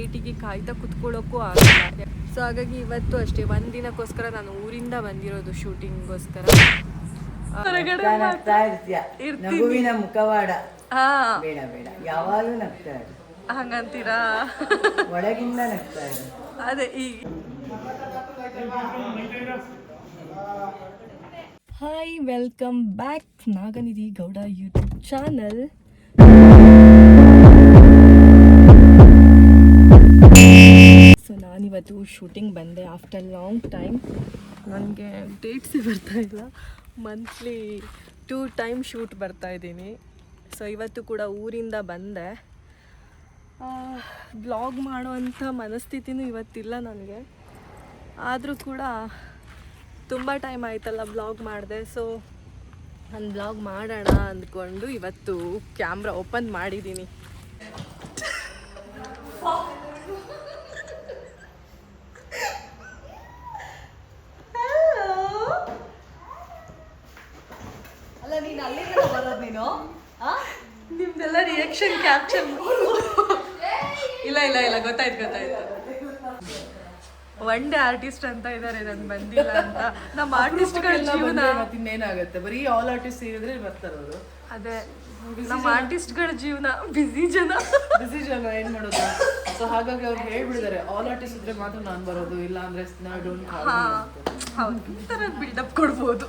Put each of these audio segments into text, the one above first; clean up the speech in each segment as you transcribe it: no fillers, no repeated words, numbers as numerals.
ಲೈಟಿಗೆ ಕಾಯ್ತಾ ಕುತ್ಕೊಳ್ಳೋಕ್ಕೂ ಆಗಲ್ಲ. ಸೊ ಹಾಗಾಗಿ ಇವತ್ತು ಅಷ್ಟೇ ಒಂದು ದಿನಕ್ಕೋಸ್ಕರ ನಾನು ಊರಿಂದ ಬಂದಿರೋದು ಶೂಟಿಂಗ್ಗೋಸ್ಕರ. ನಗುವಿನ ಮುಖವಾಡ ಬೇಡ ಬೇಡ, ಯಾವಾಗಲೂ ನಗ್ತಾ ಇರು. ಹಂಗಂತೀರಾ? ಒಳಗಿಂದ ನಗ್ತಾ ಇರು. ಅದೇ ಈ hi, welcome back Naganidhi Gowda YouTube channel. So ನಾನಿವತ್ತು ಶೂಟಿಂಗ್ ಬಂದೆ ಆಫ್ಟರ್ ಲಾಂಗ್ ಟೈಮ್. ನನಗೆ ಡೇಟ್ಸೇ ಬರ್ತಾಯಿಲ್ಲ. ಮಂತ್ಲಿ 2 ಟೈಮ್ ಶೂಟ್ ಬರ್ತಾಯಿದ್ದೀನಿ. ಸೊ ಇವತ್ತು ಕೂಡ ಊರಿಂದ ಬಂದೆ. ಬ್ಲಾಗ್ ಮಾಡೋವಂಥ ಮನಸ್ಥಿತಿನೂ ಇವತ್ತಿಲ್ಲ ನನಗೆ. ಆದರೂ ಕೂಡ ತುಂಬ ಟೈಮ್ ಆಯ್ತಲ್ಲ ಬ್ಲಾಗ್ ಮಾಡಿದೆ. ಸೊ ನಾನು ಬ್ಲಾಗ್ ಮಾಡೋಣ ಅಂದ್ಕೊಂಡು ಇವತ್ತು ಕ್ಯಾಮ್ರಾ ಓಪನ್ ಮಾಡಿದ್ದೀನಿ. ಅಲ್ಲ, ನೀನು ಅಲ್ಲಿಂದ ಬರೋದು ನೀನು? ನಿಮ್ದೆಲ್ಲ ರಿಯಾಕ್ಷನ್ ಕ್ಯಾಪ್ಚರ್ ಇಲ್ಲ ಇಲ್ಲ ಇಲ್ಲ, ಗೊತ್ತಾಯ್ತು. ಒನ್ ಡೇ ಆರ್ಟಿಸ್ಟ್ ಅಂತ ಇದ್ದಾರೆ, ನಾನು ಬಂದಿಲ್ಲ ಅಂತ. ನಮ್ಮ ಆರ್ಟಿಸ್ಟ್ಗಳ ಜೀವನ ಇನ್ನೇನಾಗುತ್ತೆ, ಬರೀ ಆಲ್ ಆರ್ಟಿಸ್ಟ್ ಸೇರಿದ್ರೆ ಬರ್ತಾರವರು. ಅದೇ ನಮ್ಮ ಆರ್ಟಿಸ್ಟ್ಗಳ ಜೀವನ ಬಿಸಿ ಜನ ಏನ್ ಮಾಡೋದು. ಸೊ ಹಾಗಾಗಿ ಅವ್ರು ಹೇಳ್ಬಿಡಿದಾರೆ, ಆಲ್ ಆರ್ಟಿಸ್ಟ್ ಇದ್ರೆ ಮಾತ್ರ ನಾನು ಬರೋದು, ಇಲ್ಲ ಅಂದ್ರೆ ಹೌದು, ಈ ಥರ ಬಿಲ್ಡಪ್ ಕೊಡ್ಬೋದು.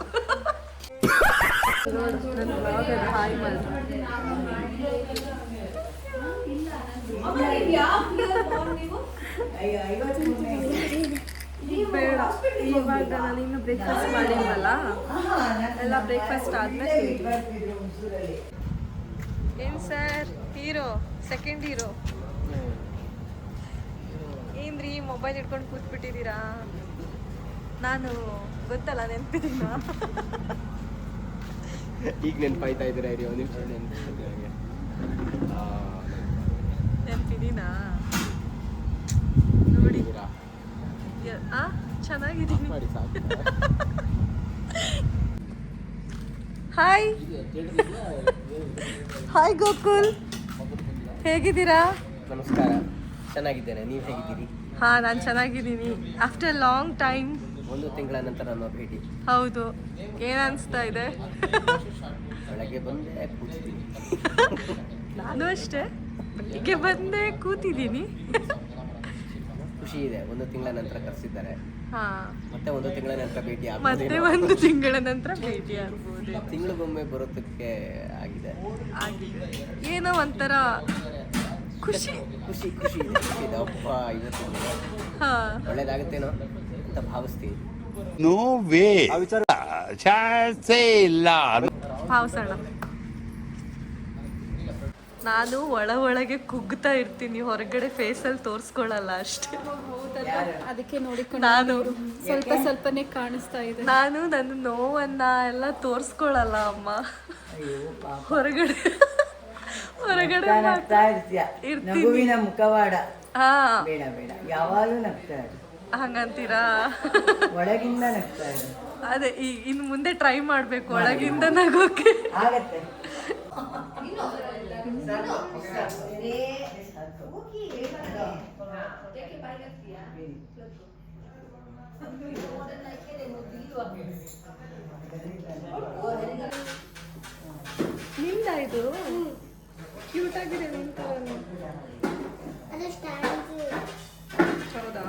ಹಾಯ್ ಬೇಡ, ಇವಾಗ ನಾನು ಇನ್ನು ಬ್ರೇಕ್ಫಾಸ್ಟ್ ಮಾಡಿಲ್ವಲ್ಲ, ಎಲ್ಲ ಬ್ರೇಕ್ಫಾಸ್ಟ್ ಆದ್ಮೇಲೆ. ಏನು ಸರ್, ಹೀರೋ, ಸೆಕೆಂಡ್ ಹೀರೋ ಏನ್ರಿ ಮೊಬೈಲ್ ಇಟ್ಕೊಂಡು ಕೂತ್ಬಿಟ್ಟಿದ್ದೀರಾ? ನಾನು ಗೊತ್ತಲ್ಲ, ನೆನಪಿದ್ದೀನ? ಈಗ ನೆನಪಾಯ್ತಾ ಇದ್ದೀರಾ? ಇರಿ ಒಂದು ನಿಮಿಷ, ನೆನಪಿದ್ದೀನಾ? ನೋಡಿ, ಚೆನ್ನಾಗಿದ್ದೀನಿ. ಹಾಯ್ ಹಾಯ್ ಗೋಕುಲ್, ಹೇಗಿದ್ದೀರಾ? ನಮಸ್ಕಾರ, ಚೆನ್ನಾಗಿದ್ದೇನೆ. ನೀವು ಹೇಗಿದ್ದೀರಿ? ಹಾಂ, ನಾನು ಚೆನ್ನಾಗಿದ್ದೀನಿ. ಆಫ್ಟರ್ ಲಾಂಗ್ ಟೈಮ್, 1 ತಿಂಗಳ ನಂತರ ನಮ್ಮ ಭೇಟಿ. ಹೌದು. ಏನು ಅನಿಸ್ತಾ ಇದೆ? ಬೆಳಗ್ಗೆ ಬಂದೆ ಕೂತಿದ್ದೀನಿ. ನಾನು ಅಷ್ಟೇ, ಬೆಳಿಗ್ಗೆ ಬಂದೆ ಕೂತಿದ್ದೀನಿ. ಖುಷಿ ಇದೆ, 1 ತಿಂಗಳ ನಂತರ ಕರೆಸಿದ್ದಾರೆ. ಹಾಂ, ಮತ್ತೆ 1 ತಿಂಗಳ ನಂತರ ಭೇಟಿ ಮತ್ತೆ 1 ತಿಂಗಳ ನಂತರ ಭೇಟಿ ಆಗ್ಬೋದು. ತಿಂಗಳಿಗೊಮ್ಮೆ ಬರೋದಕ್ಕೆ ಆಗಿದೆ. ಏನೋ ಒಂಥರ ಖುಷಿ ಖುಷಿ ಇದೆ. ಅಪ್ಪ, ಇವತ್ತು ಒಳ್ಳೇದಾಗುತ್ತೇನೋ ಅಂತ ಭಾವಿಸ್ತೀನಿ. ನೋ ವೇ, ಚಾನ್ಸೇ ಇಲ್ಲ. ಭಾವಿಸೋಣ. ನಾನು ಒಳಗೆ ಕುಗ್ತಾ ಇರ್ತೀನಿ, ಹೊರಗಡೆ ಫೇಸಲ್ಲಿ ತೋರಿಸ್ಕೊಳ್ಳಲ್ಲ ಅಷ್ಟೇ. ಅದಕ್ಕೆ ನೋಡಿಕೊಂಡು ನಾನು ಸ್ವಲ್ಪನೇ ಕಾಣಿಸ್ತಾ ಇದೆ. ನಾನು ನನ್ನ ನೋವನ್ನ ಎಲ್ಲ ತೋರಿಸ್ಕೊಳ್ಳಲ್ಲ ಅಮ್ಮ. ಹೊರಗಡೆ ನಗುವಿನ ಮುಖವಾಡ ಹಾ, ಬೇಡ ಬೇಡ, ಯಾವಾಗಲೂ ನಗ್ತಾ ಇರು. ಹಂಗಂತೀರಾ? ಒಳಗಿಂದ ನಗ್ತಾ ಇರು. ಅದೇ ಇನ್ನು ಮುಂದೆ ಟ್ರೈ ಮಾಡಬೇಕು ಒಳಗಿಂದ ನಗೋಕೆ. ಆಗತ್ತೆ. ನಿಂದ ಇದು ಕ್ಯೂಟ್ ಆಗಿದೆ ನಿಂತ. ಹೌದಾ?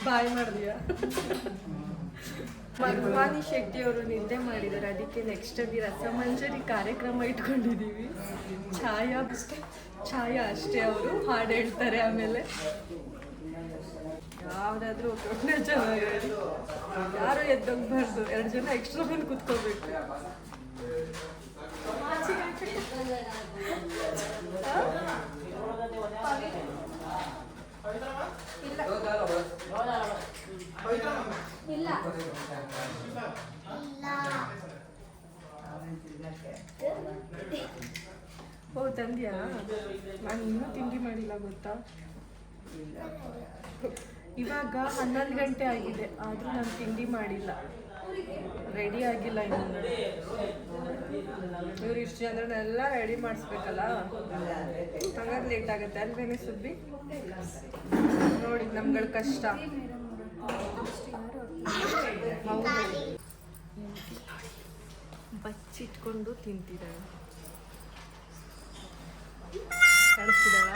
ಬಾಯ್ ಮಾಡಿದ್ಯಾ? ಮಧುವಾನಿ ಶೆಟ್ಟಿ ಅವರು ನಿದ್ದೆ ಮಾಡಿದ್ದಾರೆ, ಅದಕ್ಕೆ ನೆಕ್ಸ್ಟ್ ಅಲ್ಲಿ ರಸಮಂಜರಿ ಕಾರ್ಯಕ್ರಮ ಇಟ್ಕೊಂಡಿದ್ದೀವಿ. ಛಾಯಾ ಅಷ್ಟೇ, ಅವರು ಹಾಡು ಹೇಳ್ತಾರೆ. ಆಮೇಲೆ ಯಾವುದಾದ್ರೂ ಒಬ್ಬನೇ ಚೆನ್ನಾಗಿ ಹೇಳಿ, ಯಾರು ಎದ್ದೋಗ್ಬಾರ್ದು, 2 ಜನ ಎಕ್ಸ್ಟ್ರಾ ಬಂದು ಕೂತ್ಕೋಬೇಕು. ಓ, ತಂದ್ಯಾ? ನಾನು ಇನ್ನೂ ತಿಂಡಿ ಮಾಡಿಲ್ಲ, ಗೊತ್ತಾ? ಇವಾಗ 11 ಗಂಟೆ ಆಗಿದೆ, ಆದರೂ ನಾನು ತಿಂಡಿ ಮಾಡಿಲ್ಲ, ರೆಡಿ ಆಗಿಲ್ಲ ಇನ್ನು. ಇವ್ರು ಇಷ್ಟು ಜನರನ್ನೆಲ್ಲ ರೆಡಿ ಮಾಡಿಸ್ಬೇಕಲ್ಲ, ಹಂಗಾದ್ರೆ ಲೇಟ್ ಆಗುತ್ತೆ ಅಲ್ವೇನೆ ಸುಬ್ಬಿ? ನೋಡಿ ನಮ್ಗಳ ಕಷ್ಟ. ಬಚ್ಚಿಟ್ಕೊಂಡು ತಿಂತಿದ್ದಾಳೆ, ಕಾಣಿಸ್ತಿದ್ದಾಳ?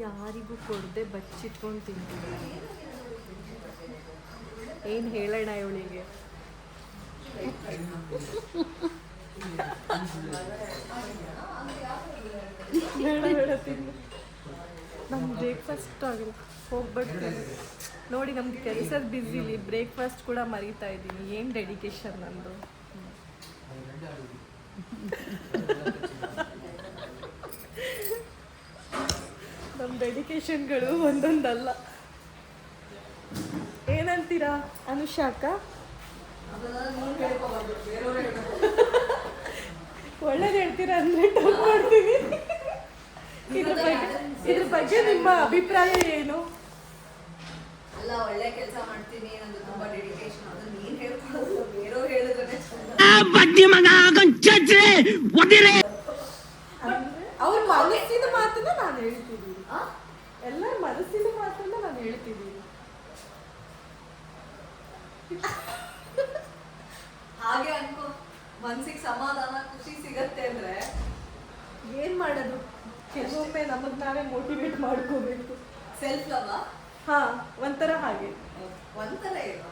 ಯಾರಿಗೂ ಕೊಡದೆ ಬಚ್ಚಿಟ್ಕೊಂಡು ತಿಂತಿದ್ದಾಳೆ. ಏನು ಹೇಳೋಣ ಇವಳಿಗೆ? ಬೇಡ ಬೇಡ ತಿನ್ನು. ನಮ್ಮ ಬ್ರೇಕ್ಫಾಸ್ಟ್ ಆಗಿಲ್ಲ, ಹೋಗ್ಬಿಡ್ತೀನಿ. ನೋಡಿ ನಮ್ಗೆ ಕೆಲಸದ ಬ್ಯುಸಿಲಿ ಬ್ರೇಕ್ಫಾಸ್ಟ್ ಕೂಡ ಮರೀತಾ ಇದ್ದೀನಿ. ಏನು ಡೆಡಿಕೇಶನ್ ನಂದು. ನಮ್ಮ ಡೆಡಿಕೇಶನ್ಗಳು ಒಂದೊಂದಲ್ಲ. ಏನಂತೀರಾ ಅನುಷಾಕ? ಒಳ್ಳೇದು ಹೇಳ್ತೀರಾ ಅಂದರೆ ಟೋಕ್ ಮಾಡ್ತೀವಿ. ಇದ್ರ ಬಗ್ಗೆ ನಿಮ್ಮ ಅಭಿಪ್ರಾಯ ಏನು? ಅಲ್ಲ, ಒಳ್ಳೆ ಕೆಲಸ ಮಾಡ್ತೀನಿ, ನಂದು ತುಂಬಾ ಡೆಡಿಕೇಶನ್. ಅದು ನೀನ್ ಹೇಳ್ಕೊಳ್ಳೋದು, ಬೇರೆಯವ್ರು ಹೇಳಿದ್ರೆ ಅವ್ರ ಮನಸ್ಸಿನ ಮಾತನ್ನ ನಾನು ಹೇಳ್ತಿದ್ದೀನಿ. ಎಲ್ಲರ ಮನಸ್ಸಿನ ಮಾತನ್ನ ನಾನು ಹೇಳ್ತಿದ್ದೀನಿ. ಹಾಗೆ ಅನ್ಕೋ, ಮನ್ಸಿಗೆ ಸಮಾಧಾನ, ಖುಷಿ ಸಿಗತ್ತೆ ಅಂದ್ರೆ ಏನ್ ಮಾಡೋದು? ಕೆಲವೊಮ್ಮೆ ನಮಗ್ ನಾವೇ ಮೋಟಿವೇಟ್ ಮಾಡ್ಕೋಬೇಕು. ಸೆಲ್ಫ್ ಲವ್ ಹಾ, ಒಂಥರ ಹಾಗೆ. ಒಂಥರ ಏನು,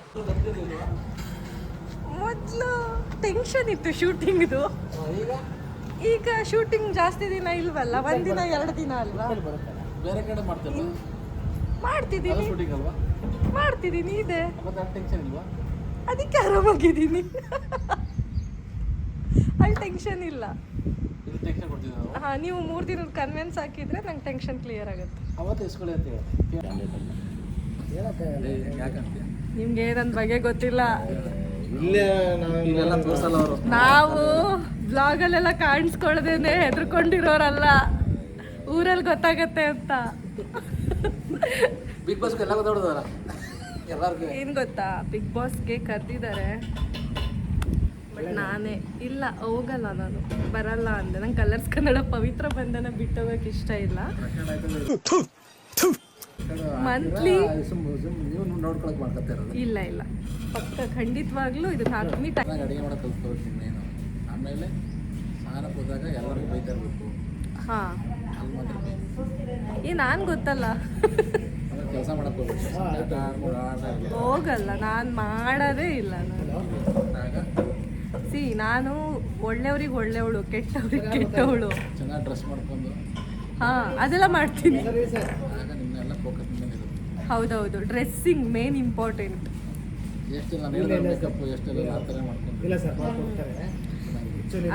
ಮೊದಲು ಟೆನ್ಷನ್ ಇತ್ತು ಶೂಟಿಂಗ್ದು. ಈಗ ಶೂಟಿಂಗ್ ಜಾಸ್ತಿ ದಿನ ಇಲ್ವಲ್ಲ, ಒಂದಿನ 2 ದಿನ ಅಲ್ವಾ? ಬೇರೆ ಕಡೆ ಮಾಡ್ತಿಲ್ಲ, ಮಾಡ್ತಿದ್ದೀನಿ ಶೂಟಿಂಗ್ ಅಲ್ವಾ? ಮಾಡ್ತಿದ್ದೀನಿ ಇದೆ, ಮತ್ತೆ ಟೆನ್ಷನ್ ಇಲ್ವಾ? ಅದಕ್ಕೆ ಆರಾಮಾಗಿದ್ದೀನಿ. ಅಲ್ಲಿ ಟೆನ್ಷನ್ ಇಲ್ಲ. ಇದು ಟೆನ್ಷನ್ ಕೊಡ್ತೀವಿ ನಾವು. ಹಾ, ನೀವು 3 ದಿನದ ಕನ್ವಿನ್ಸ್ ಹಾಕಿದ್ರೆ ನಂಗೆ ಟೆನ್ಷನ್ ಕ್ಲಿಯರ್ ಆಗುತ್ತೆ. ಅವತ್ತು ಇಸ್ಕೊಳ್ಳಿ ಅಂತ ಯಾಕಂತ ನಿಮ್ಗೆ ನನ್ನ ಬಗ್ಗೆ ಗೊತ್ತಿಲ್ಲ. ಇಲ್ಲೆಲ್ಲ ತೋರ್ಸಲ್ಲ ಅವರು. ನಾವು ಬ್ಲಾಗಲ್ಲೆಲ್ಲ ಕಾಣಿಸ್ಕೊಳ್ದೇನೆ ಹೆದರ್ಕೊಂಡಿರೋರಲ್ಲ, ಊರಲ್ಲಿ ಗೊತ್ತಾಗತ್ತೆ ಅಂತ. ಬಿಗ್ ಬಾಸ್ಗೆ ಎಲ್ಲ ಗೊತ್ತಾಡೋದಲ್ಲ ಎಲ್ಲರಿಗೂ. ಏನು ಗೊತ್ತಾ, ಬಿಗ್ ಬಾಸ್ಗೆ ಕರೆದಿದ್ದಾರೆ, ಬಟ್ ನಾನೇ ಇಲ್ಲ, ಹೋಗಲ್ಲ, ನಾನು ಬರಲ್ಲ ಅಂದೆ. ನಂಗೆ ಕಲರ್ಸ್ ಕನ್ನಡ ಪವಿತ್ರ ಬಂಧನ ಬಿಟ್ಟೋಗಕ್ಕೆ ಇಷ್ಟ ಇಲ್ಲ. ಮಂತ್ಲಿ ನೀವು ನೋಡ್ಕೊಳಕ್ ಮಾಡ್ಕೊತಾ ಇರೋದು. ಇಲ್ಲ ಇಲ್ಲ, ಪಕ್ಕ ಖಂಡಿತವಾಗ್ಲೂ ಇದನ್ನ ಹಾಕ್ತೀನಿ. ಚೆನ್ನಾಗಿ ಅಡುಗೆ ಮಾಡೋಕೆ ಕಲ್ತ್ಕೊಳ್ತೀನಿ ನೀನು. ಆಮೇಲೆ ಸ್ನಾನಕ್ಕೆ ಹೋದಾಗ ಎಲ್ಲರಿಗೂ ಬೈತಾ ಇರಬೇಕು. ಹಾಂ, ಅಲ್ಲಿ ಮಾತ್ರ ನಾನು ಗೊತ್ತಲ್ಲ. ಕೆಲಸ ಮಾಡಕ್ಕೆ ಹೋಗಲ್ಲ, ನಾನು ಮಾಡೋದೇ ಇಲ್ಲ. ನಾನು ಒಳ್ಳೆಯವ್ರಿಗೆ ಒಳ್ಳೆಯವಳು, ಕೆಟ್ಟವ್ರಿಗೆ ಕೆಟ್ಟವಳು. ಚೆನ್ನಾಗಿ ಡ್ರೆಸ್ ಮಾಡ್ಕೊಂಡು ಹಾಂ, ಅದೆಲ್ಲ ಮಾಡ್ತೀನಿ. ಆಗ ನಿಮ್ಮೆಲ್ಲ ಫೋಕಸ್ ಮೇಲೆ ಇರುತ್ತೆ. ಹೌದೌದು, ಡ್ರೆಸ್ಸಿಂಗ್ ಮೇನ್ ಇಂಪಾರ್ಟೆಂಟ್. ಎಷ್ಟೆಲ್ಲ ಮೇಕಪ್ ಎಷ್ಟೆಲ್ಲ ಆ ಥರ ಮಾಡ್ಕೊಂಡು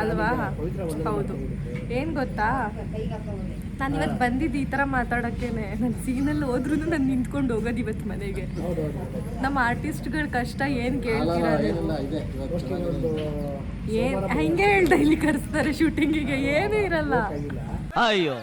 ಅಲ್ವಾ? ಹೌದು. ಏನು ಗೊತ್ತಾ, ನಾನು ಇವತ್ತು ಬಂದಿದ್ದು ಈ ಥರ ಮಾತಾಡೋಕ್ಕೇನೆ. ನನ್ನ ಸೀನಲ್ಲಿ ಹೋದ್ರೂ ನಾನು ನಿಂತ್ಕೊಂಡು ಹೋಗೋದು ಇವತ್ತು ಮನೆಗೆ. ನಮ್ಮ ಆರ್ಟಿಸ್ಟ್ಗಳ ಕಷ್ಟ ಏನು ಕೇಳ್ತಿರೋದು? ಏನಿಲ್ಲ ಇದೆ ಇವತ್ತು ಚೆನ್ನಾಗಿದೆ. ಏನು ಹಿಂಗೆ ಹೇಳ್ದ, ಇಲ್ಲಿ ಕರೆಸ್ತಾರೆ ಶೂಟಿಂಗಿಗೆ, ಏನೂ ಇರಲ್ಲ. ಅಯ್ಯೋ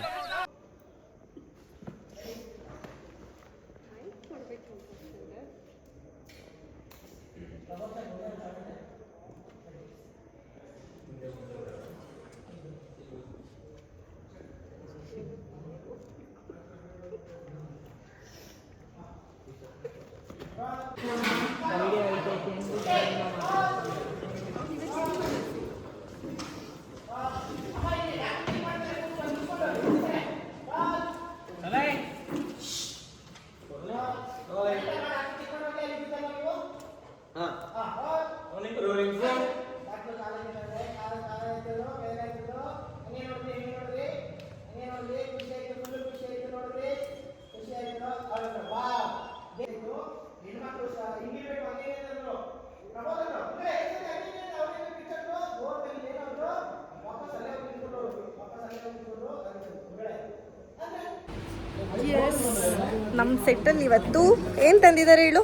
ನಮ್ಮ ಸೆಟ್ಟಲ್ಲಿ ಇವತ್ತು ಏನು ತಂದಿದ್ದಾರೆ ಹೇಳು?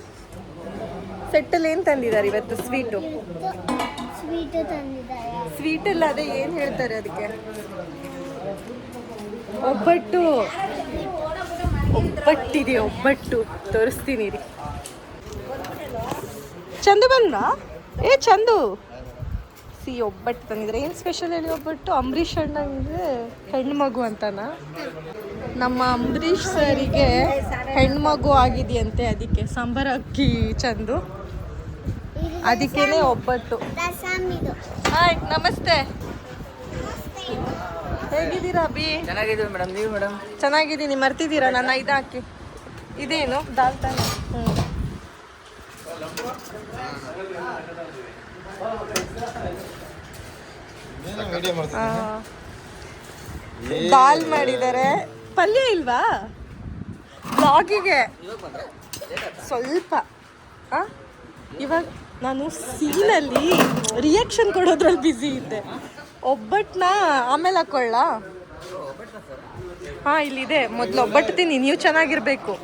ಸೆಟ್ಟಲ್ಲಿ ಏನು ತಂದಿದ್ದಾರೆ ಇವತ್ತು? ಸ್ವೀಟು ತಂದಿದ್ದಾರೆ. ಸ್ವೀಟಲ್ಲ, ಅದೇ ಏನು ಹೇಳ್ತಾರೆ ಅದಕ್ಕೆ? ಒಬ್ಬಟ್ಟು. ಒಬ್ಬಟ್ಟಿದೆ, ಒಬ್ಬಟ್ಟು ತೋರಿಸ್ತೀನಿ ರೀ. ಚಂದು ಬಂದ್ರಾ? ಚಂದು ಒಬ್ಬಟ್ಟು ತಂದಿದ್ರೆ. ಏನು ಸ್ಪೆಷಲ್ ಹೇಳಿ ಒಬ್ಬಟ್ಟು? ಅಂಬರೀಷ್ ಅಣ್ಣಂಗೆ ಹೆಣ್ಣು ಮಗು ಅಂತನ? ನಮ್ಮ ಅಂಬರೀಷ್ ಸರಿಗೆ ಹೆಣ್ಮಗು ಆಗಿದೆಯಂತೆ, ಅದಕ್ಕೆ ಸಾಂಬಾರು ಅಕ್ಕಿ ಚಂದು, ಅದಕ್ಕೇನೆ ಒಬ್ಬಟ್ಟು. ಹಾಯ್, ನಮಸ್ತೆ, ಹೇಗಿದ್ದೀರಾ ಅಭಿ? ಚೆನ್ನಾಗಿದ್ದೀವಿ ಮೇಡಮ್, ನೀವು ಮೇಡಮ್? ಚೆನ್ನಾಗಿದ್ದೀನಿ. ಮರ್ತಿದ್ದೀರಾ ನನ್ನ ಇದು ಹಾಕಿ? ಇದೇನು ದಾಲ್ ತಾನೆ? ದಾಲ್ ಮಾಡಿದ್ದಾರೆ. ಪಲ್ಯ ಇಲ್ವಾ ಬ್ಲಾಗಿಗೆ? ಸ್ವಲ್ಪ ಇವಾಗ ನಾನು ಸೀನಲ್ಲಿ ರಿಯಾಕ್ಷನ್ ಕೊಡೋದ್ರಲ್ಲಿ ಬ್ಯುಸಿ ಇದ್ದೆ. ಒಬ್ಬಟ್ಟನ್ನ ಆಮೇಲೆ ಹಾಕೊಳ್ಳ? ಹಾಂ, ಇಲ್ಲಿದೆ. ಮೊದಲು ಒಬ್ಬಟ್ಟು ತಿನ್ನಿ, ನೀವು ಚೆನ್ನಾಗಿರ್ಬೇಕು.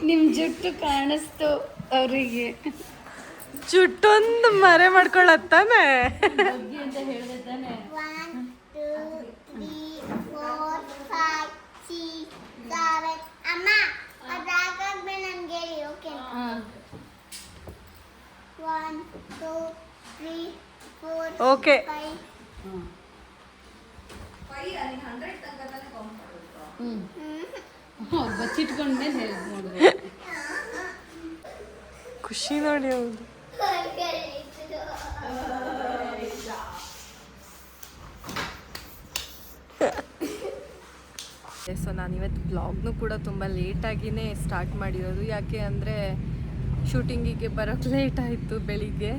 ನಿಮ್ ಜುಟ್ಟು ಕಾಣಿಸ್ತು ಅವರಿಗೆ. ಜುಟ್ಟೊಂದು ಮರೆ ಮಾಡ್ಕೊಳ್ಳತ್ತಾನೆ. ಅಂತ ಹೇಳಿದೆ ತಾನೆ. 1 2 3 4 5 6 7 ಅಮ್ಮ ಅದಾಗಬೇಕು ನನಗೆ. ಓಕೆ 1 2 3 4 ಓಕೆ 5 100 ತನಕ ತಾನೇ ಕೌಂಟ್ ಮಾಡೋದು. ಬಚ್ಚಿಟ್ಕೊಂಡ್ಮೇಲೆ ಹೆಲ್ಪ್ ಮಾಡಿದೆ. ಖುಷಿ ನೋಡಿ ಹೌದು. ಸೊ ನಾನಿವತ್ತು ಬ್ಲಾಗ್ನು ಕೂಡ ತುಂಬ ಲೇಟಾಗಿಯೇ ಸ್ಟಾರ್ಟ್ ಮಾಡಿರೋದು. ಯಾಕೆ ಅಂದರೆ ಶೂಟಿಂಗಿಗೆ ಬರೋಕ್ಕೆ ಲೇಟ್ ಆಯಿತು ಬೆಳಿಗ್ಗೆ.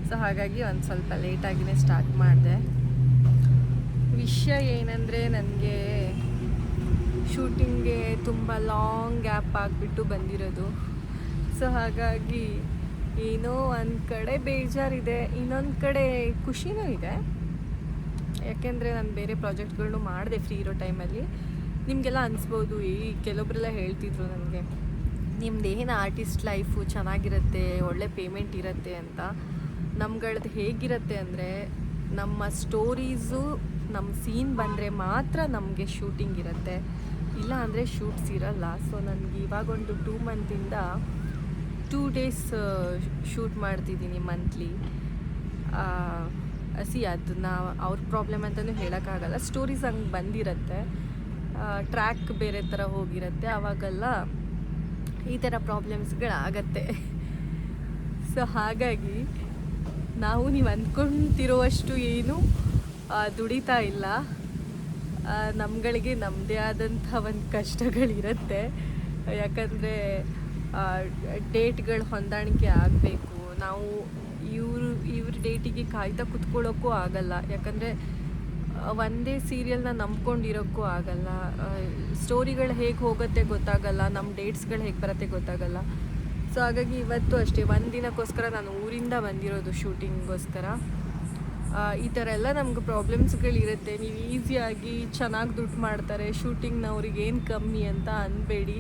ಸೊ ಹಾಗಾಗಿ ಒಂದು ಸ್ವಲ್ಪ ಲೇಟಾಗಿಯೇ ಸ್ಟಾರ್ಟ್ ಮಾಡಿದೆ. ವಿಷಯ ಏನಂದರೆ, ನನಗೆ ಶೂಟಿಂಗ್ಗೆ ತುಂಬ ಲಾಂಗ್ ಗ್ಯಾಪ್ ಆಗಿಬಿಟ್ಟು ಬಂದಿರೋದು. ಸೊ ಹಾಗಾಗಿ ಏನೋ ಒಂದು ಕಡೆ ಬೇಜಾರಿದೆ, ಇನ್ನೊಂದು ಕಡೆ ಖುಷಿನೂ ಇದೆ. ಯಾಕೆಂದರೆ ನಾನು ಬೇರೆ ಪ್ರಾಜೆಕ್ಟ್ಗಳನ್ನೂ ಮಾಡಿದೆ ಫ್ರೀ ಇರೋ ಟೈಮಲ್ಲಿ. ನಿಮಗೆಲ್ಲ ಅನಿಸ್ಬೋದು, ಕೆಲವೊಬ್ಬರೆಲ್ಲ ಹೇಳ್ತಿದ್ರು ನನಗೆ, ನಿಮ್ದೇನು ಆರ್ಟಿಸ್ಟ್ ಲೈಫು ಚೆನ್ನಾಗಿರುತ್ತೆ, ಒಳ್ಳೆ ಪೇಮೆಂಟ್ ಇರುತ್ತೆ ಅಂತ. ನಮ್ಗಳದ್ದು ಹೇಗಿರುತ್ತೆ ಅಂದರೆ, ನಮ್ಮ ಸ್ಟೋರೀಸು ನಮ್ಮ ಸೀನ್ ಬಂದರೆ ಮಾತ್ರ ನಮಗೆ ಶೂಟಿಂಗ್ ಇರುತ್ತೆ, ಇಲ್ಲ ಅಂದರೆ ಶೂಟ್ಸ್ ಇರಲ್ಲ. ಸೊ ನನಗೆ ಇವಾಗೊಂದು 2 ಮಂತಿಂದ 2 ಡೇಸ್ ಶೂಟ್ ಮಾಡ್ತಿದ್ದೀನಿ ಮಂತ್ಲಿ. ಅದನ್ನ ಅವ್ರ ಪ್ರಾಬ್ಲಮ್ ಅಂತಲೂ ಹೇಳೋಕ್ಕಾಗಲ್ಲ. ಸ್ಟೋರೀಸ್ ಹಂಗೆ ಬಂದಿರುತ್ತೆ, ಟ್ರ್ಯಾಕ್ ಬೇರೆ ಥರ ಹೋಗಿರುತ್ತೆ, ಆವಾಗೆಲ್ಲ ಈ ಥರ ಪ್ರಾಬ್ಲಮ್ಸ್ಗಳಾಗತ್ತೆ. ಸೊ ಹಾಗಾಗಿ ನೀವು ಅಂದ್ಕೊತಿರುವಷ್ಟು ಏನು ದುಡಿತಾ ಇಲ್ಲ. ನಮ್ಗಳಿಗೆ ನಮ್ಮದೇ ಆದಂಥ ಒಂದು ಕಷ್ಟಗಳಿರುತ್ತೆ. ಯಾಕಂದರೆ ಡೇಟ್ಗಳು ಹೊಂದಾಣಿಕೆ ಆಗಬೇಕು. ನಾವು ಇವ್ರ ಡೇಟಿಗೆ ಕಾಯ್ತಾ ಕುತ್ಕೊಳ್ಳೋಕ್ಕೂ ಆಗಲ್ಲ. ಯಾಕಂದರೆ ಒಂದೇ ಸೀರಿಯಲ್ನ ನಂಬ್ಕೊಂಡಿರೋಕ್ಕೂ ಆಗಲ್ಲ. ಸ್ಟೋರಿಗಳು ಹೇಗೆ ಹೋಗುತ್ತೆ ಗೊತ್ತಾಗಲ್ಲ, ನಮ್ಮ ಡೇಟ್ಸ್ಗಳು ಹೇಗೆ ಬರುತ್ತೆ ಗೊತ್ತಾಗಲ್ಲ. ಸೊ ಹಾಗಾಗಿ ಇವತ್ತು ಅಷ್ಟೇ 1 ದಿನಕ್ಕೋಸ್ಕರ ನಾನು ಊರಿಂದ ಬಂದಿರೋದು ಶೂಟಿಂಗ್ಗೋಸ್ಕರ. ಈ ಥರ ಎಲ್ಲ ನಮ್ಗೆ ಪ್ರಾಬ್ಲಮ್ಸ್ಗಳಿರುತ್ತೆ. ನೀವು ಈಸಿಯಾಗಿ ಚೆನ್ನಾಗಿ ದುಡ್ಡು ಮಾಡ್ತಾರೆ ಶೂಟಿಂಗ್ನವ್ರಿಗೆ, ಏನು ಕಮ್ಮಿ ಅಂತ ಅನ್ಬೇಡಿ.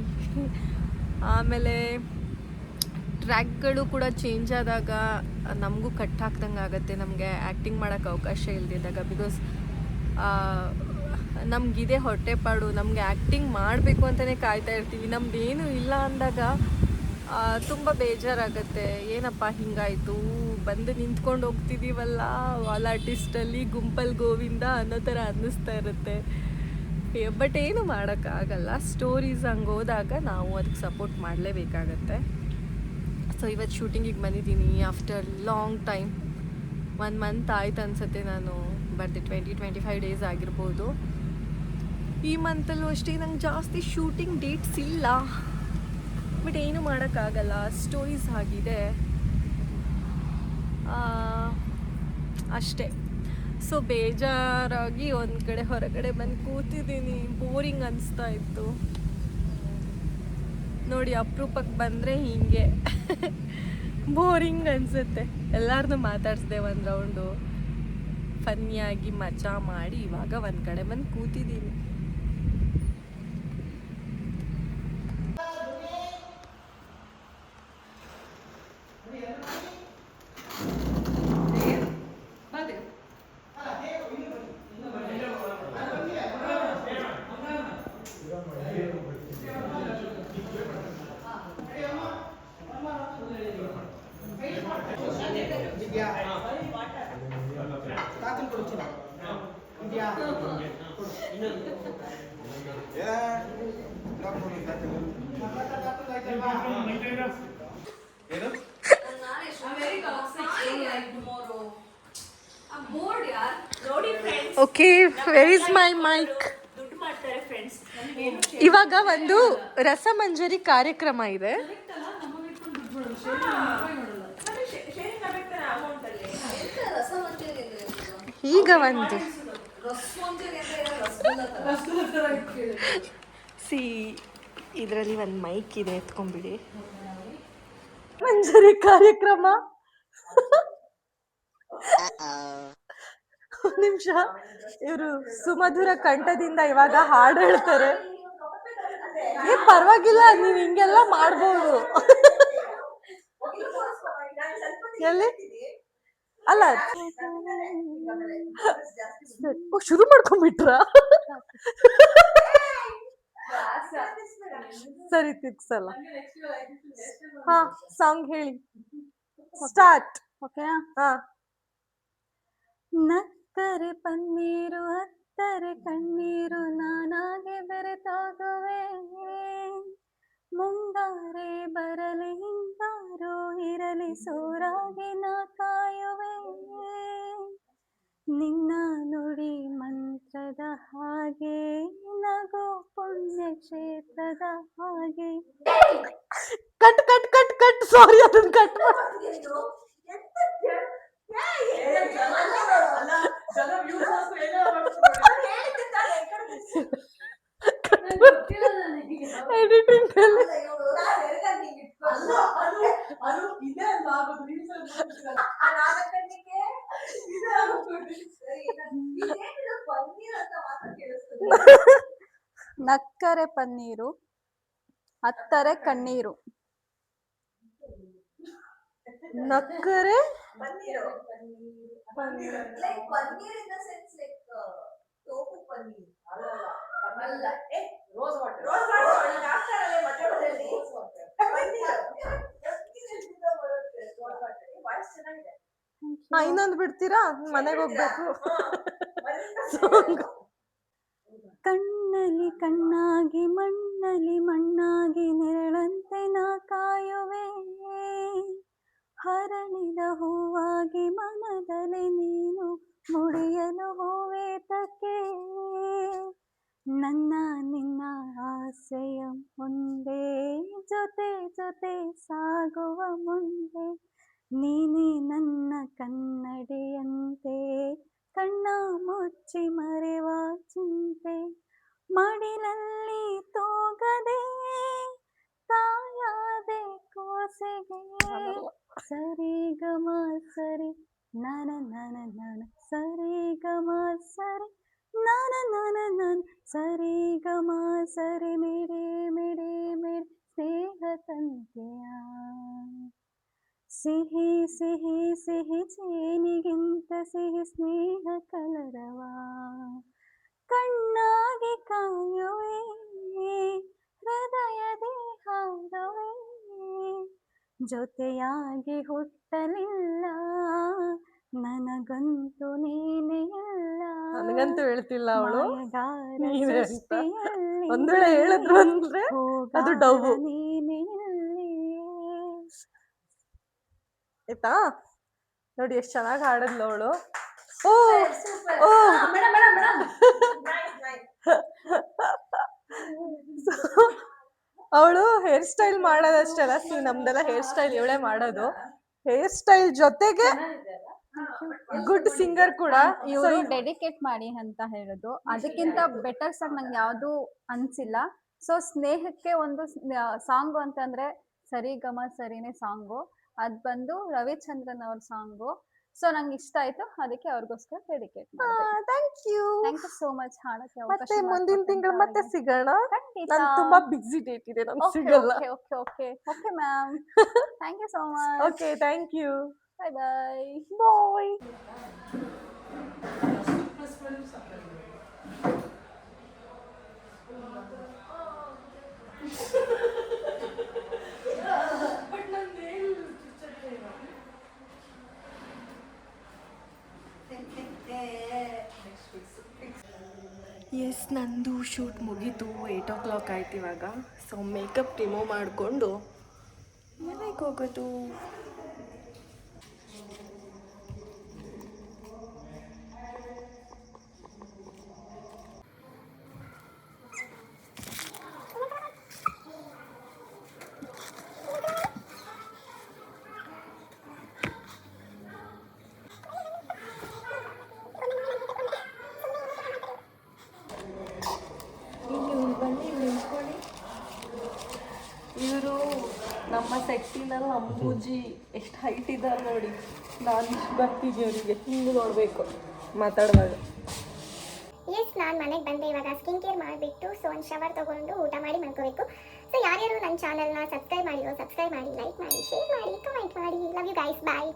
ಆಮೇಲೆ ಟ್ರ್ಯಾಕ್ಗಳು ಕೂಡ ಚೇಂಜ್ ಆದಾಗ ನಮಗೂ ಕಟ್ ಹಾಕ್ದಂಗೆ ಆಗುತ್ತೆ, ನಮಗೆ ಆ್ಯಕ್ಟಿಂಗ್ ಮಾಡೋಕ್ಕೆ ಅವಕಾಶ ಇಲ್ದಿದ್ದಾಗ. ಬಿಕಾಸ್ ನಮಗಿದೆ ಹೊಟ್ಟೆಪಾಡು, ನಮಗೆ ಆ್ಯಕ್ಟಿಂಗ್ ಮಾಡಬೇಕು ಅಂತಲೇ ಕಾಯ್ತಾ ಇರ್ತೀವಿ. ನಮ್ಮದೇನು ಇಲ್ಲ ಅಂದಾಗ ತುಂಬ ಬೇಜಾರಾಗುತ್ತೆ. ಏನಪ್ಪ ಹಿಂಗಾಯಿತು, ಬಂದು ನಿಂತ್ಕೊಂಡು ಹೋಗ್ತಿದ್ದೀವಲ್ಲ ವಾಲ್ ಆರ್ಟಿಸ್ಟಲ್ಲಿ ಗುಂಪಲ್ಲಿ ಗೋವಿಂದ ಅನ್ನೋ ಥರ ಅನ್ನಿಸ್ತಾ ಇರುತ್ತೆ. ಬಟ್ ಏನು ಮಾಡೋಕ್ಕಾಗಲ್ಲ. ಸ್ಟೋರೀಸ್ ಹಂಗೆ ಹೋದಾಗ ನಾವು ಅದಕ್ಕೆ ಸಪೋರ್ಟ್ ಮಾಡಲೇಬೇಕಾಗತ್ತೆ. ಸೊ ಇವತ್ತು ಶೂಟಿಂಗಿಗೆ ಬಂದಿದ್ದೀನಿ ಆಫ್ಟರ್ ಲಾಂಗ್ ಟೈಮ್. 1 ಮಂತ್ ಆಯ್ತು ಅನಿಸುತ್ತೆ ನಾನು ಬರ್ದೆ. 20-25 ಡೇಸ್ ಆಗಿರ್ಬೋದು. ಈ ಮಂತಲ್ಲೂ ಅಷ್ಟೇ ನಂಗೆ ಜಾಸ್ತಿ ಶೂಟಿಂಗ್ ಡೇಟ್ಸ್ ಇಲ್ಲ. ಬಟ್ ಏನು ಮಾಡೋಕ್ಕಾಗಲ್ಲ, ಸ್ಟೋರೀಸ್ ಆಗಿದೆ ಅಷ್ಟೇ. ಸೊ ಬೇಜಾರಾಗಿ ಒಂದು ಕಡೆ ಹೊರಗಡೆ ಬಂದು ಕೂತಿದ್ದೀನಿ. ಬೋರಿಂಗ್ ಅನಿಸ್ತಾ ಇತ್ತು ನೋಡಿ. ಅಪರೂಪಕ್ಕೆ ಬಂದರೆ ಹೀಗೆ ಬೋರಿಂಗ್ ಅನಿಸುತ್ತೆ. ಎಲ್ಲರನ್ನೂ ಮಾತಾಡಿಸ್ದೆ, 1 ರೌಂಡು ಫನ್ನಿಯಾಗಿ ಮಜಾ ಮಾಡಿ ಇವಾಗ ಒಂದು ಕಡೆ ಬಂದು ಕೂತಿದ್ದೀನಿ. Okay, where is my mic? ಇವಾಗ ಒಂದು ರಸಮಂಜರಿ ಕಾರ್ಯಕ್ರಮ ಇದೆ. ಈಗ ಒಂದು ಇದರಲ್ಲಿ ಒಂದು ಮೈಕ್ ಇದೆ, ಎತ್ಕೊಂಡ್ಬಿಡಿ. ಮಂಜರಿ ಕಾರ್ಯಕ್ರಮ. ಒಂದು ನಿಮಿಷ, ಇವರು ಸುಮಧುರ ಕಂಠದಿಂದ ಇವಾಗ ಹಾಡು ಹೇಳ್ತಾರೆ. ಪರವಾಗಿಲ್ಲ, ನೀವ್ ಹಿಂಗೆಲ್ಲ ಮಾಡ್ಬೋದು. ಎಲ್ಲಿ ಅಲ್ಲ, ಶುರು ಮಾಡ್ಕೊಂಡ್ಬಿಟ್ರ? ಸರಿ, ತಿರ್ಗ್ಸಲ್ಲ. ಹಾ, ಸಾಂಗ್ ಹೇಳಿ, ಸ್ಟಾರ್ಟ್. ಓಕೆನಾ? ಹಾ. ನಕ್ಕರೆ ಪನ್ನೀರು, ಹತ್ತರೆ ಕಣ್ಣೀರು, ನಾನಾಗೆ ಬೆರೆತಾಗುವೆ. ಮುಂಗಾರೆ ಬರಲಿ, ಹಿಂಗಾರು ಇರಲಿ, ಸೋರಾಗಿ ನಾ ಕಾಯುವೆ. ನಿನ್ನ ನುಡಿ ಮಂತ್ರದ ಹಾಗೆ, ನಗು ಪುಣ್ಯಕ್ಷೇತ್ರದ ಹಾಗೆ. ಕಟ್ ಕಟ್ ಕಟ್ ಕಟ್, ಸಾರಿ, ಅದನ್ನ ಕಟ್ ಎಡಿಟಿಂಗ್ ನಕ್ಕರೆ ಪನ್ನೀರು, ಹತ್ತರೆ ಕಣ್ಣೀರು. ನಕ್ಕರೆ ಇನ್ನೊಂದು ಬಿಡ್ತೀರಾ? ಮನೆಗೆ ಹೋಗ್ಬೇಕು. ಕಣ್ಣಲ್ಲಿ ಕಣ್ಣಾಗಿ, ಮಣ್ಣಲ್ಲಿ ಮಣ್ಣಾಗಿ, ನೆರಳಂತೆ ನಾ ಕಾಯುವೆ. ಹರಳಿದ ಹೂವಾಗಿ ಮನದಲ್ಲಿ ನೀನು, ಮುಡಿಯಲು ಹೂವೇತಕ್ಕೆ. ನನ್ನ ನಿನ್ನ ಆಸೆಯ ಮುಂದೆ, ಜೊತೆ ಜೊತೆ ಸಾಗುವ ಮುಂದೆ. ನೀನೇ ನನ್ನ ಕನ್ನಡಿಯಂತೆ, ಕಣ್ಣ ಮುಚ್ಚಿ ಮರೆವ ಚಿಂತೆ. ಮಡಿಲಲ್ಲಿ ತೂಗದೆ ತಾಯಾದೆ ಕೋಸೆಗೆ. ಸರಿ ಗಮ ಸರಿ ನನ ನನ ನನ, ಸರಿ ಗಮ ಸರಿ ನನ ನನ ನನ, ಸರಿ ಗಮ ಸರಿ ಮಿಡಿ ಮಿಡಿ ಮಿಡಿ, ಸ್ನೇಹ ತಂತೆಯ. ಸಿಹಿ ಸಿಹಿ ಸಿಹಿ ಜೇನಿಗಿಂತ ಸಿಹಿ ಸ್ನೇಹ ಕಲರವ. ಕಣ್ಣಾಗಿ ಕಾಯುವೆ, ಹೃದಯದಿ ಹಾಡುವೆ. ಜೊತೆಯಾಗಿ ಹುಟ್ಟಲಿಲ್ಲ, ನನಗಂತೂ ನೀನೇ ಇಲ್ಲ. ನನಗಂತೂ ಹೇಳ್ತಿಲ್ಲ ಅವಳು, ಒಂದ್ ವೇಳೆ ಹೇಳಿದ್ರು ಅಂದ್ರೆ ಅದು ಡೌ. ನೀನೇ ಆಯ್ತಾ? ನೋಡಿ ಎಷ್ಟು ಚೆನ್ನಾಗಿ ಹಾಡಿದ್ಲು ಅವಳು. ಓ ಓ, ಅವಳು ಹೇರ್ ಸ್ಟೈಲ್ ಮಾಡೋದಷ್ಟೆಲ್ಲ. ನಮ್ದೆಲ್ಲ ಹೇರ್ ಸ್ಟೈಲ್ ಇವಳೇ ಮಾಡೋದು. ಹೇರ್ ಸ್ಟೈಲ್ ಜೊತೆಗೆ ಗುಡ್ ಸಿಂಗರ್ ಕೂಡ. ಇವರು ಡೆಡಿಕೇಟ್ ಮಾಡಿ ಅಂತ ಹೇಳೋದು, ಅದಕ್ಕಿಂತ ಬೆಟರ್ ಸಾಂಗ್ ನಂಗೆ ಯಾವ್ದು ಅನ್ಸಿಲ್ಲ. ಸೊ ಸ್ನೇಹಕ್ಕೆ ಒಂದು ಸಾಂಗು ಅಂತಂದ್ರೆ ಸರಿ ಗಮ ಸರಿನೇ ಸಾಂಗು. ಅದ್ ಬಂದು ರವಿಚಂದ್ರನ್ ಅವ್ರ ಸಾಂಗು. ಸೊ ನಂಗೆ ಇಷ್ಟ ಆಯ್ತು, ಅದಕ್ಕೆ ಅವ್ರಿಗೋಸ್ಕರ dedicate. Thank you so much ಹಾಡಕ್ಕೆ. ಮತ್ತೆ ಮುಂದಿನ ತಿಂಗಳು ಮತ್ತೆ ಸಿಗೋಣ. ನಾನು ತುಂಬಾ ಬಿಸಿ ಡೇಟ್ ಇದೆ, ನಾನು ಸಿಗಲ್ಲ. Okay okay okay ma'am, thank you so much. Okay, thank you. Bye bye bye. next fix. Yes, ನಂದು ಶೂಟ್ ಮುಗೀತು. 8 o'clock ಆಯ್ತು ಇವಾಗ. ಸೊ ಮೇಕಪ್ ರಿಮೂವ್ ಮಾಡಿಕೊಂಡು ಮನೆಗೆ ಹೋಗೋದು. ಬನ್ನಿ ನಿಂತ್ಕೊಳ್ಳಿ. ಇವರು ನಮ್ಮ ಸೆಟ್ಟಿನಲ್ಲಿ ಅಂಬೂಜಿ ಎಷ್ಟು ಹೈಟ್ ಇದ್ದಾರೆ ನೋಡಿ. ನಾನು ಇಷ್ಟು ಬರ್ತಿದ್ದೆ ಅವರಿಗೆ ಹಿಂಗೆ ನೋಡಬೇಕು ಮಾತಾಡುವಾಗ. ಎಸ್, ನಾನು ಮನೆಗೆ ಬಂದೆ. ಇವಾಗ ಸ್ಕಿನ್ ಕೇರ್ ಮಾಡಿಬಿಟ್ಟು ಸೊ ಒಂದು ಶವರ್ ತೊಗೊಂಡು ಊಟ ಮಾಡಿ ಮಲ್ಕೋಬೇಕು. ಸೊ ಯಾರ್ಯಾರು ನನ್ನ ಚಾನಲ್ನ ಸಬ್ಸ್ಕ್ರೈಬ್ ಮಾಡಿರೋ ಸಬ್ಸ್ಕ್ರೈಬ್ ಮಾಡಿ, ಲೈಕ್ ಮಾಡಿ, ಶೇರ್ ಮಾಡಿ, ಕಮೆಂಟ್ ಮಾಡಿ. Love you guys, bye.